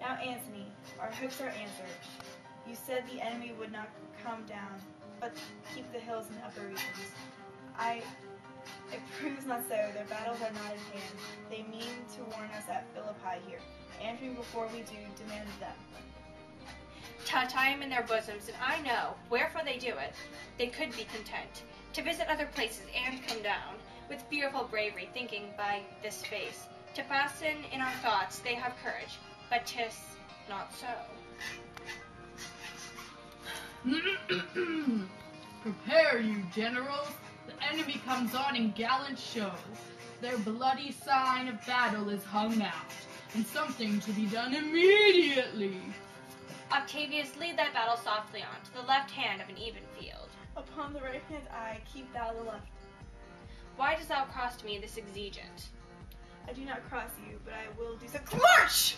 Now, Antony, our hopes are answered. You said the enemy would not come down, but keep the hills in the upper regions. It proves not so. Their battles are not at hand. They mean to warn us at Philippi here. Answering before we do, demanded them. Tie him in their bosoms, and I know, wherefore they do it, they could be content to visit other places and come down, with fearful bravery, thinking by this face, to fasten in our thoughts they have courage, but 'tis not so. Prepare you, generals. The enemy comes on in gallant show. Their bloody sign of battle is hung out, and something to be done immediately. Octavius, lead thy battle softly on, to the left hand of an even field. Upon the right hand eye, keep thou the left. Why dost thou cross to me this exigent? I do not cross you, but I will do so. March!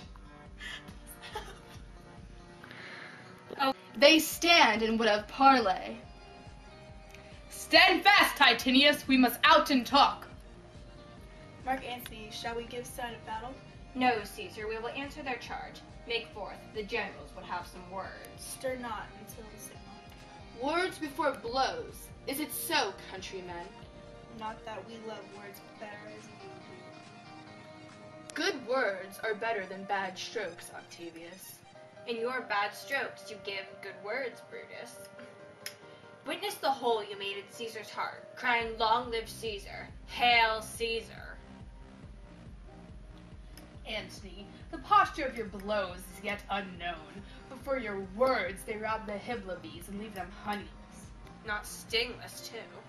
Oh, They stand and would have parley. Stand fast, Titinius. We must out and talk. Mark Antony, shall we give sign of battle? no, Caesar, we will answer their charge. Make forth, the generals would have some words. Stir not until the signal. Words before blows. Is it so, countrymen? Not that we love words better as you do. Good words are better than bad strokes, Octavius. In your bad strokes you give good words, Brutus. Witness the hole you made in Caesar's heart, crying, long live Caesar, hail Caesar. Antony, the posture of your blows is yet unknown, but for your words they rob the hibla bees and leave them honeyless. Not stingless, too.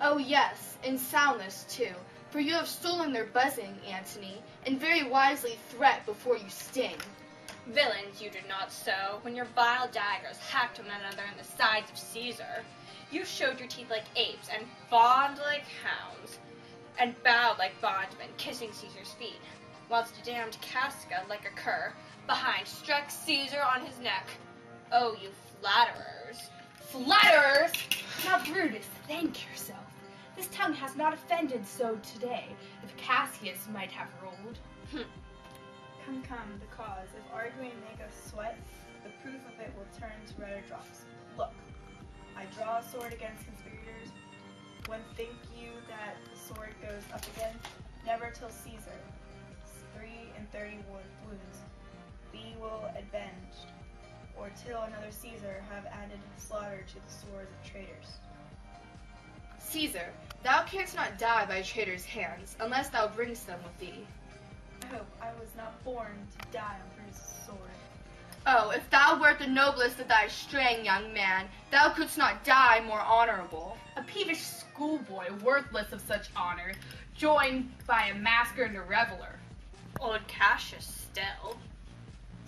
Oh yes, and soundless too, for you have stolen their buzzing, Antony, and very wisely threat before you sting. Villains, you did not so, when your vile daggers hacked one another in the sides of Caesar. You showed your teeth like apes, and fawned like hounds, and bowed like bondsmen, kissing Caesar's feet, whilst damned Casca, like a cur, behind struck Caesar on his neck. Oh, you flatterers. Flatterers! Now, Brutus, thank yourself. This tongue has not offended so today, if Cassius might have ruled. Come, the cause. If arguing make us sweat, the proof of it will turn to redder drops. Look, I draw a sword against conspirators. When think you that the sword goes up again? Never till Caesar, 33 wounds, we will avenged, or till another Caesar have added slaughter to the swords of traitors. Caesar, thou canst not die by traitors' hands, unless thou bringst them with thee. I hope I was not born to die on Brutus' sword. Oh, if thou wert the noblest of thy straying young man, thou couldst not die more honorable. A peevish schoolboy, worthless of such honor, joined by a masker and a reveler. Old Cassius still.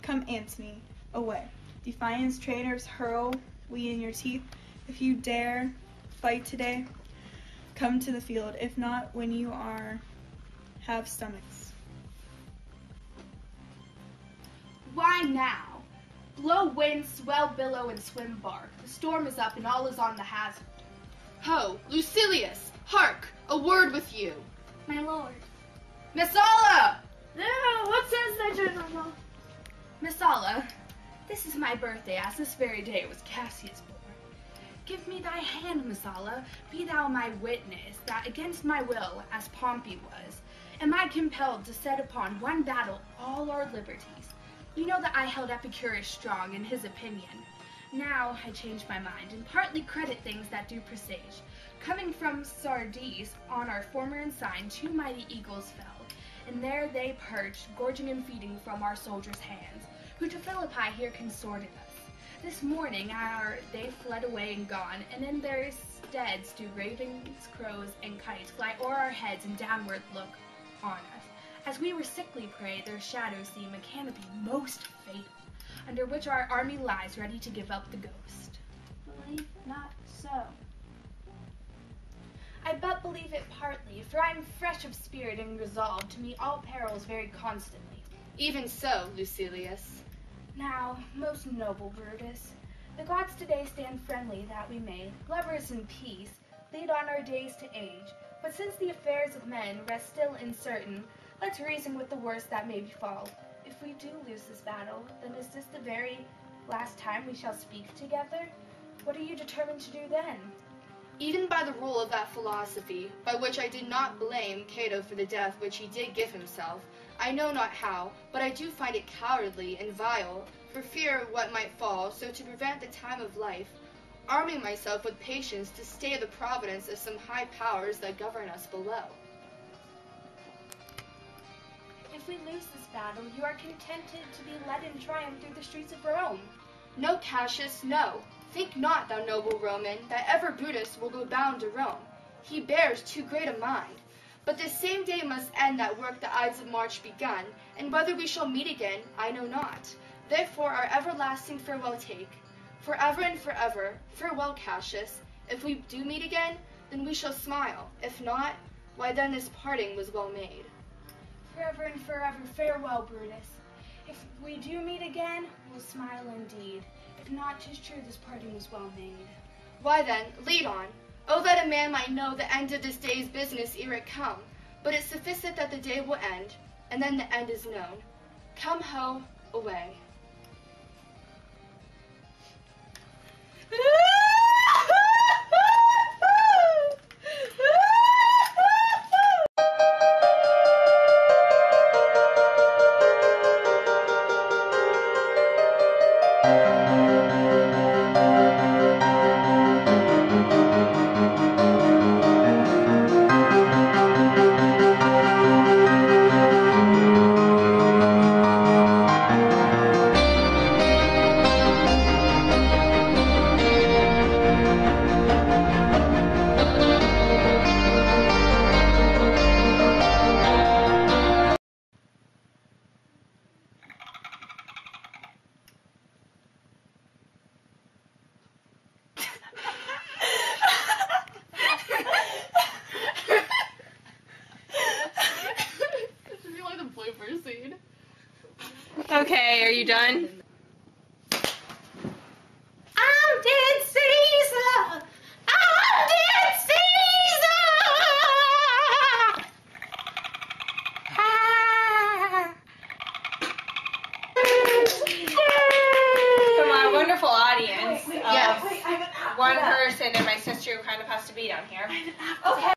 Come, Antony, away. Defiance, traitors, hurl we in your teeth. If you dare fight today, come to the field. If not, when you have stomachs. Why now? Blow wind, swell billow, and swim bark. The storm is up and all is on the hazard. Ho, Lucilius, hark, a word with you. My lord. Messala! No, what says thy general? Messala, this is my birthday, as this very day was Cassius born. Give me thy hand, Messala. Be thou my witness, that against my will, as Pompey was, am I compelled to set upon one battle all our liberties. You know that I held Epicurus strong in his opinion. Now I change my mind, and partly credit things that do presage. Coming from Sardes, on our former ensign, 2 mighty eagles fell, and there they perched, gorging and feeding from our soldiers' hands, who to Philippi here consorted us. This morning they fled away and gone, and in their steads do ravens, crows, and kites fly o'er our heads and downward look on us. As we were sickly prey, their shadows seem a canopy most fatal, under which our army lies ready to give up the ghost. Believe not so. I but believe it partly, for I am fresh of spirit and resolved to meet all perils very constantly. Even so, Lucilius. Now, most noble Brutus, the gods today stand friendly that we may, lovers in peace, lead on our days to age. But since the affairs of men rest still uncertain, let's reason with the worst that may befall. If we do lose this battle, then is this the very last time we shall speak together? What are you determined to do then? Even by the rule of that philosophy, by which I did not blame Cato for the death which he did give himself, I know not how, but I do find it cowardly and vile, for fear of what might fall, so to prevent the time of life, arming myself with patience to stay the providence of some high powers that govern us below. If we lose this battle, you are contented to be led in triumph through the streets of Rome. No, Cassius, no. Think not, thou noble Roman, that ever Brutus will go bound to Rome. He bears too great a mind. But this same day must end that work the Ides of March begun, and whether we shall meet again, I know not. Therefore our everlasting farewell take. Forever and forever, farewell, Cassius. If we do meet again, then we shall smile. If not, why then this parting was well made. Forever and forever, farewell, Brutus. If we do meet again, we'll smile indeed. If not, 'tis true this parting was well made. Why then, lead on. Oh, that a man might know the end of this day's business ere it come. But it sufficeth that the day will end, and then the end is known. Come ho, away. Okay, are you done? I'm dead Caesar! I'm dead Caesar! For my wonderful audience, Yes. one person and my sister who kind of has to be down here. Okay.